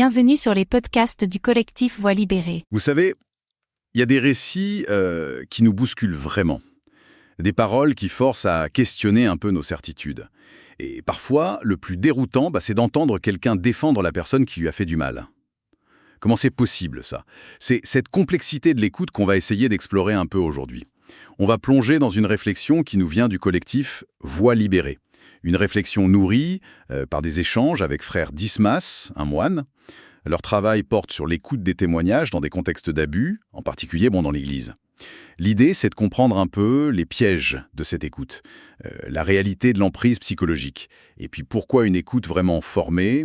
Bienvenue sur les podcasts du collectif Voix libérée. Vous savez, il y a des récits qui nous bousculent vraiment. Des paroles qui forcent à questionner un peu nos certitudes. Et parfois, le plus déroutant, c'est d'entendre quelqu'un défendre la personne qui lui a fait du mal. Comment c'est possible, ça? C'est cette complexité de l'écoute qu'on va essayer d'explorer un peu aujourd'hui. On va plonger dans une réflexion qui nous vient du collectif Voix libérée. Une réflexion nourrie par des échanges avec frère Dismas, un moine. Leur travail porte sur l'écoute des témoignages dans des contextes d'abus, en particulier dans l'Église. L'idée, c'est de comprendre un peu les pièges de cette écoute, la réalité de l'emprise psychologique, et puis pourquoi une écoute vraiment formée,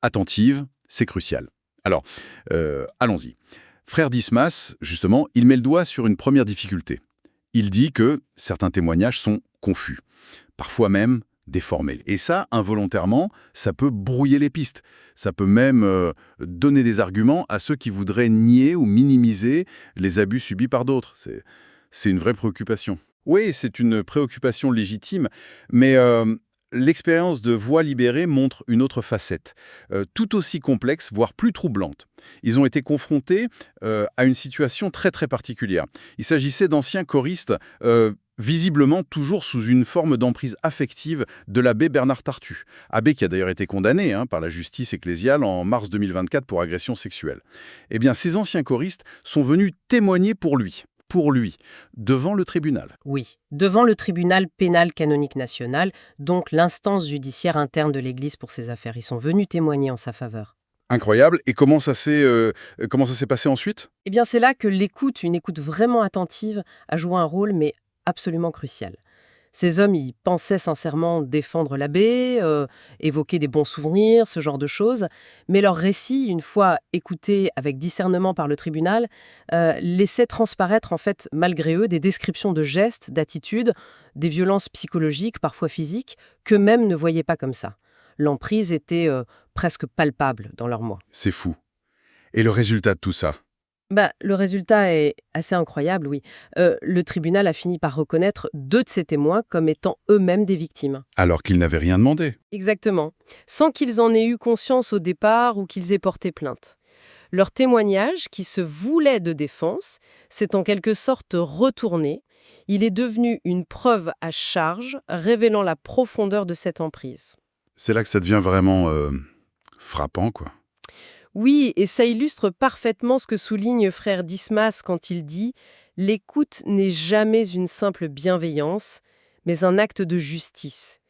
attentive, c'est crucial. Alors, allons-y. Frère Dismas, justement, il met le doigt sur une première difficulté. Il dit que certains témoignages sont confus, parfois même déformés. Et ça, involontairement, ça peut brouiller les pistes. Ça peut même donner des arguments à ceux qui voudraient nier ou minimiser les abus subis par d'autres. C'est une vraie préoccupation. Oui, c'est une préoccupation légitime, mais l'expérience de Voix libérée montre une autre facette, tout aussi complexe, voire plus troublante. Ils ont été confrontés à une situation très très particulière. Il s'agissait d'anciens choristes visiblement toujours sous une forme d'emprise affective de l'abbé Bernard Tartu, abbé qui a d'ailleurs été condamné par la justice ecclésiale en mars 2024 pour agression sexuelle. Eh bien, ces anciens choristes sont venus témoigner pour lui, devant le tribunal. Oui, devant le tribunal pénal canonique national, donc l'instance judiciaire interne de l'Église pour ces affaires. Ils sont venus témoigner en sa faveur. Incroyable. Et comment ça s'est passé ensuite? Eh bien, c'est là que l'écoute, une écoute vraiment attentive, a joué un rôle, mais absolument crucial. Ces hommes, ils pensaient sincèrement défendre l'abbé, évoquer des bons souvenirs, ce genre de choses. Mais leur récit, une fois écouté avec discernement par le tribunal, laissait transparaître, en fait, malgré eux, des descriptions de gestes, d'attitudes, des violences psychologiques, parfois physiques, qu'eux-mêmes ne voyaient pas comme ça. L'emprise était presque palpable dans leurs mots. C'est fou. Et le résultat de tout ça? Le résultat est assez incroyable, oui. Le tribunal a fini par reconnaître 2 de ces témoins comme étant eux-mêmes des victimes. Alors qu'ils n'avaient rien demandé. Exactement. Sans qu'ils en aient eu conscience au départ ou qu'ils aient porté plainte. Leur témoignage, qui se voulait de défense, s'est en quelque sorte retourné. Il est devenu une preuve à charge, révélant la profondeur de cette emprise. C'est là que ça devient vraiment frappant, quoi. Oui, et ça illustre parfaitement ce que souligne frère Dismas quand il dit « L'écoute n'est jamais une simple bienveillance, mais un acte de justice ».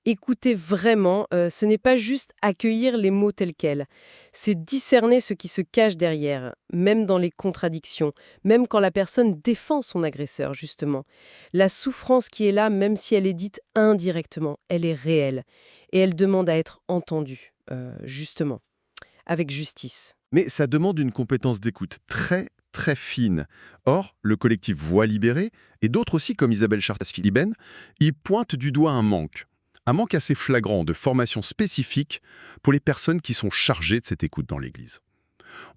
Écouter vraiment, ce n'est pas juste accueillir les mots tels quels, c'est discerner ce qui se cache derrière, même dans les contradictions, même quand la personne défend son agresseur, justement. La souffrance qui est là, même si elle est dite indirectement, elle est réelle, et elle demande à être entendue, justement. Avec justice. Mais ça demande une compétence d'écoute très, très fine. Or, le collectif Voix libérée, et d'autres aussi comme Isabelle Chartas-Philibène, y pointent du doigt un manque. Un manque assez flagrant de formation spécifique pour les personnes qui sont chargées de cette écoute dans l'Église.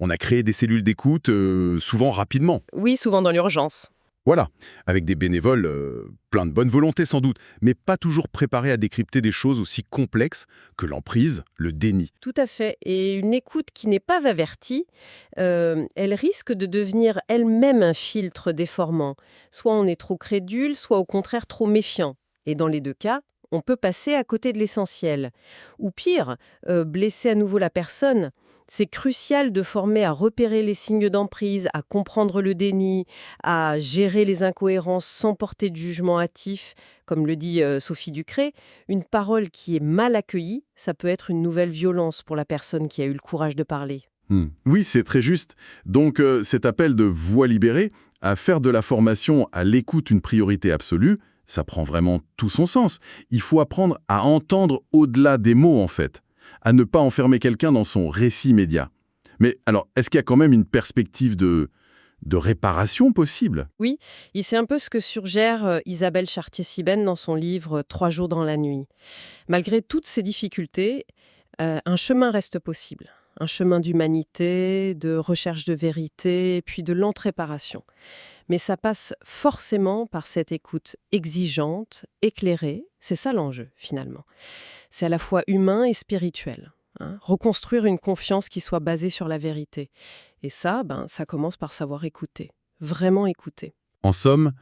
On a créé des cellules d'écoute, souvent rapidement. Oui, souvent dans l'urgence. Voilà, avec des bénévoles plein de bonne volonté sans doute, mais pas toujours préparés à décrypter des choses aussi complexes que l'emprise, le déni. Tout à fait. Et une écoute qui n'est pas avertie, elle risque de devenir elle-même un filtre déformant. Soit on est trop crédule, soit au contraire trop méfiant. Et dans les 2 cas, on peut passer à côté de l'essentiel. Ou pire, blesser à nouveau la personne. C'est crucial de former à repérer les signes d'emprise, à comprendre le déni, à gérer les incohérences sans porter de jugement hâtif. Comme le dit Sophie Ducré, une parole qui est mal accueillie, ça peut être une nouvelle violence pour la personne qui a eu le courage de parler. Oui, c'est très juste. Donc cet appel de Voix libérée à faire de la formation à l'écoute une priorité absolue, ça prend vraiment tout son sens. Il faut apprendre à entendre au-delà des mots, en fait, à ne pas enfermer quelqu'un dans son récit immédiat. Mais alors, est-ce qu'il y a quand même une perspective de réparation possible? Oui, et c'est un peu ce que suggère Isabelle Chartier-Sibène dans son livre « 3 jours dans la nuit ». Malgré toutes ces difficultés, un chemin reste possible. Un chemin d'humanité, de recherche de vérité, puis de lente réparation. Mais ça passe forcément par cette écoute exigeante, éclairée. C'est ça l'enjeu, finalement. C'est à la fois humain et spirituel. hein. Reconstruire une confiance qui soit basée sur la vérité. Et ça, ça commence par savoir écouter. Vraiment écouter. En somme,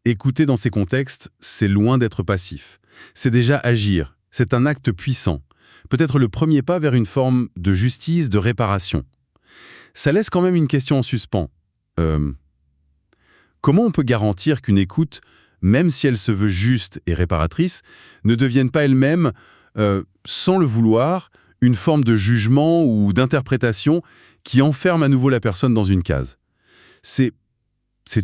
écouter dans ces contextes, c'est loin d'être passif. C'est déjà agir. C'est un acte puissant. Peut-être le premier pas vers une forme de justice, de réparation. Ça laisse quand même une question en suspens. Comment on peut garantir qu'une écoute, même si elle se veut juste et réparatrice, ne devienne pas elle-même, sans le vouloir, une forme de jugement ou d'interprétation qui enferme à nouveau la personne dans une case? C'est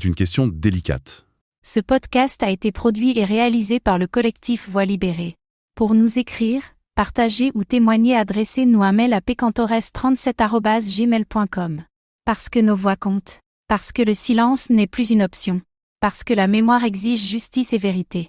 une question délicate. Ce podcast a été produit et réalisé par le collectif Voix libérée. Pour nous écrire, partager ou témoigner, adressez-nous un mail à pcantores37@gmail.com. Parce que nos voix comptent. Parce que le silence n'est plus une option. Parce que la mémoire exige justice et vérité.